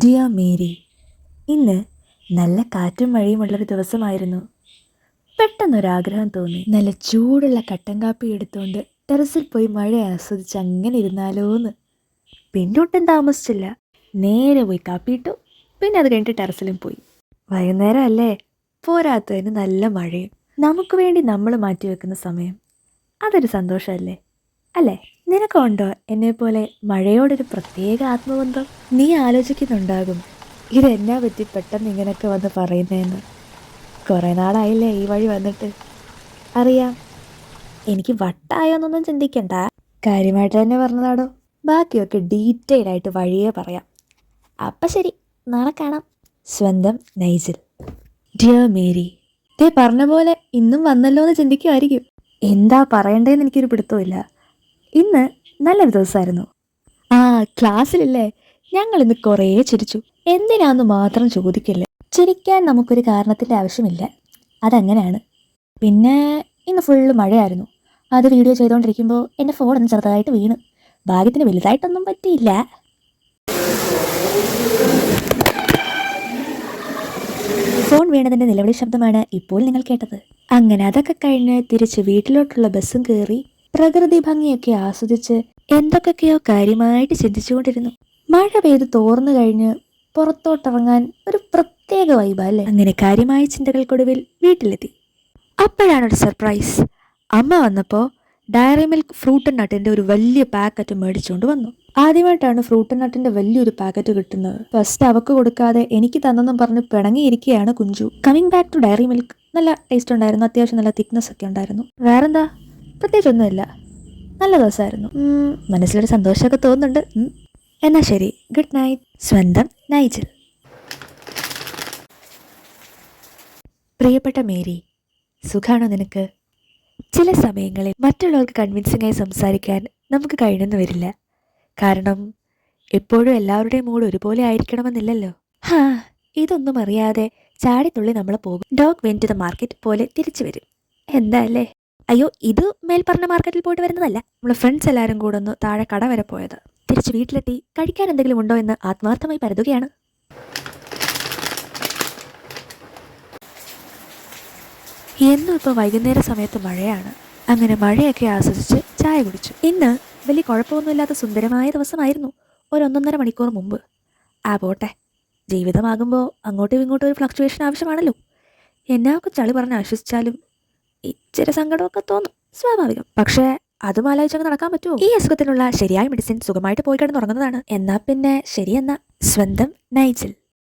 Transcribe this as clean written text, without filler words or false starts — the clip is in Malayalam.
ഡിയർ മേരി, ഇന്ന് നല്ല കാറ്റും മഴയുമുള്ളൊരു ദിവസമായിരുന്നു. പെട്ടെന്നൊരാഗ്രഹം തോന്നി. നല്ല ചൂടുള്ള കട്ടൻ കാപ്പി എടുത്തുകൊണ്ട് ടെറസിൽ പോയി മഴ ആസ്വദിച്ച് അങ്ങനെ ഇരുന്നാലോന്ന്. പിന്നെ ഒട്ടും താമസിച്ചില്ല, നേരെ പോയി കാപ്പിയിട്ടു. പിന്നെ അത് കഴിഞ്ഞിട്ട് ടെറസിലും പോയി. വൈകുന്നേരം അല്ലേ, പോരാത്തതിന് നല്ല മഴയും. നമുക്ക് വേണ്ടി നമ്മൾ മാറ്റിവെക്കുന്ന സമയം, അതൊരു സന്തോഷമല്ലേ അല്ലേ? നിനക്കുണ്ടോ എന്നെപ്പോലെ മഴയോടൊരു പ്രത്യേക ആത്മബന്ധം? നീ ആലോചിക്കുന്നുണ്ടാകും, ഇതെന്നാ പറ്റി പെട്ടെന്ന് ഇങ്ങനെയൊക്കെ വന്ന് പറയുന്നതെന്ന്. കുറേ നാളായില്ലേ ഈ വഴി വന്നിട്ട്. അറിയാം, എനിക്ക് വട്ടായോന്നൊന്നും ചിന്തിക്കണ്ട, കാര്യമായിട്ട് തന്നെ പറഞ്ഞതാടോ. ബാക്കിയൊക്കെ ഡീറ്റെയിൽ ആയിട്ട് വഴിയേ പറയാം. അപ്പം ശരി, നാളെ കാണാം. സ്വന്തം നൈജിൽ. ഡിയർ മേരി, പറഞ്ഞ പോലെ ഇന്നും വന്നല്ലോ എന്ന് ചിന്തിക്കുമായിരിക്കും. എന്താ പറയണ്ടേന്ന് എനിക്കൊരു പിടുത്തമില്ല. ഇന്ന് നല്ലൊരു ദിവസമായിരുന്നു. ക്ലാസ്സിലില്ലേ, ഞങ്ങൾ ഇന്ന് കുറേ ചിരിച്ചു. എന്തിനാന്ന് മാത്രം ചോദിക്കില്ല. ചിരിക്കാൻ നമുക്കൊരു കാരണത്തിൻ്റെ ആവശ്യമില്ല, അതങ്ങനെയാണ്. പിന്നെ ഇന്ന് ഫുള്ള് മഴയായിരുന്നു. അത് വീഡിയോ ചെയ്തുകൊണ്ടിരിക്കുമ്പോൾ എൻ്റെ ഫോണൊന്ന് ചെറുതായിട്ട് വീണ്. ഭാഗ്യത്തിന് വലുതായിട്ടൊന്നും പറ്റിയില്ല. ഫോൺ വീണതിൻ്റെ നിലവിളി ശബ്ദമാണ് ഇപ്പോൾ നിങ്ങൾ കേട്ടത്. അങ്ങനെ അതൊക്കെ കഴിഞ്ഞ് തിരിച്ച് വീട്ടിലോട്ടുള്ള ബസ്സും കയറി പ്രകൃതി ഭംഗിയൊക്കെ ആസ്വദിച്ച് എന്തൊക്കെയോ കാര്യമായിട്ട് ചിന്തിച്ചുകൊണ്ടിരുന്നു. മഴ പെയ്ത് തോർന്നു കഴിഞ്ഞ് പുറത്തോട്ടിറങ്ങാൻ ഒരു പ്രത്യേക വൈബല്ലേ. അങ്ങനെ കാര്യമായ ചിന്തകൾക്കൊടുവിൽ വീട്ടിലെത്തി. അപ്പോഴാണൊരു സർപ്രൈസ്. അമ്മ വന്നപ്പോൾ ഡയറി മിൽക്ക് ഫ്രൂട്ട് നട്ടിൻ്റെ ഒരു വലിയ പാക്കറ്റ് മേടിച്ചുകൊണ്ട് വന്നു. ആദ്യമായിട്ടാണ് ഫ്രൂട്ട് നട്ടിൻ്റെ വലിയൊരു പാക്കറ്റ് കിട്ടുന്നത്. ഫസ്റ്റ് അവക്ക് കൊടുക്കാതെ എനിക്ക് തന്നെന്നും പറഞ്ഞ് പിണങ്ങിയിരിക്കുകയാണ് Kunchu. Coming back to Dairy Milk. നല്ല ടേസ്റ്റ് ഉണ്ടായിരുന്നു, അത്യാവശ്യം നല്ല തിക്നെസ് ഒക്കെ ഉണ്ടായിരുന്നു. വേറെന്താ, പ്രത്യേകിച്ചൊന്നുമില്ല. നല്ല ദിവസമായിരുന്നു. മനസ്സിലൊരു സന്തോഷമൊക്കെ തോന്നുന്നുണ്ട്. എന്നാ ശരി, ഗുഡ് നൈറ്റ്. സ്വന്തം നൈജിൽ. പ്രിയപ്പെട്ട മേരി, സുഖാണോ നിനക്ക്? ചില സമയങ്ങളിൽ മറ്റുള്ളവർക്ക് കൺവിൻസിംഗ് ആയി സംസാരിക്കാൻ നമുക്ക് കഴിഞ്ഞെന്ന് വരില്ല. കാരണം എപ്പോഴും എല്ലാവരുടെയും മൂഡ് ഒരുപോലെ ആയിരിക്കണമെന്നില്ലല്ലോ. ഇതൊന്നും അറിയാതെ ചാടിത്തുള്ളി നമ്മൾ പോകും. Dog went to the market പോലെ തിരിച്ചു വരും. എന്താ അല്ലേ? അയ്യോ, ഇത് മേൽപ്പറഞ്ഞ മാർക്കറ്റിൽ പോയിട്ട് വരുന്നതല്ല. നമ്മൾ ഫ്രണ്ട്സ് എല്ലാവരും കൂടെ ഒന്ന് താഴെ കട വരെ പോയത്. തിരിച്ച് വീട്ടിലെത്തി കഴിക്കാൻ എന്തെങ്കിലും ഉണ്ടോ എന്ന് ആത്മാർത്ഥമായി പരതുകയാണ്. എന്നും ഇപ്പോൾ വൈകുന്നേര സമയത്ത് മഴയാണ്. അങ്ങനെ മഴയൊക്കെ ആസ്വദിച്ച് ചായ കുടിച്ചു. ഇന്ന് വലിയ കുഴപ്പമൊന്നുമില്ലാത്ത സുന്ദരമായ ദിവസമായിരുന്നു. ഒരു 1.5 മണിക്കൂർ മുമ്പ്. പോട്ടെ, ജീവിതമാകുമ്പോൾ അങ്ങോട്ടും ഇങ്ങോട്ടും ഒരു ഫ്ലക്ച്വേഷൻ ആവശ്യമാണല്ലോ. എന്നൊക്കെ ചളി പറഞ്ഞ് ആശ്വസിച്ചാലും ഇച്ചിരി സങ്കടമൊക്കെ തോന്നും, സ്വാഭാവികം. പക്ഷേ അതും ആലോചിച്ചങ്ങ് നടക്കാൻ പറ്റുമോ? ഈ അസുഖത്തിനുള്ള ശരിയായ മെഡിസിൻ സുഖമായിട്ട് പോയി കിടന്നുറങ്ങുന്നതാണ്. എന്നാ പിന്നെ ശരിയെന്നാ. സ്വന്തം നൈജിൽ.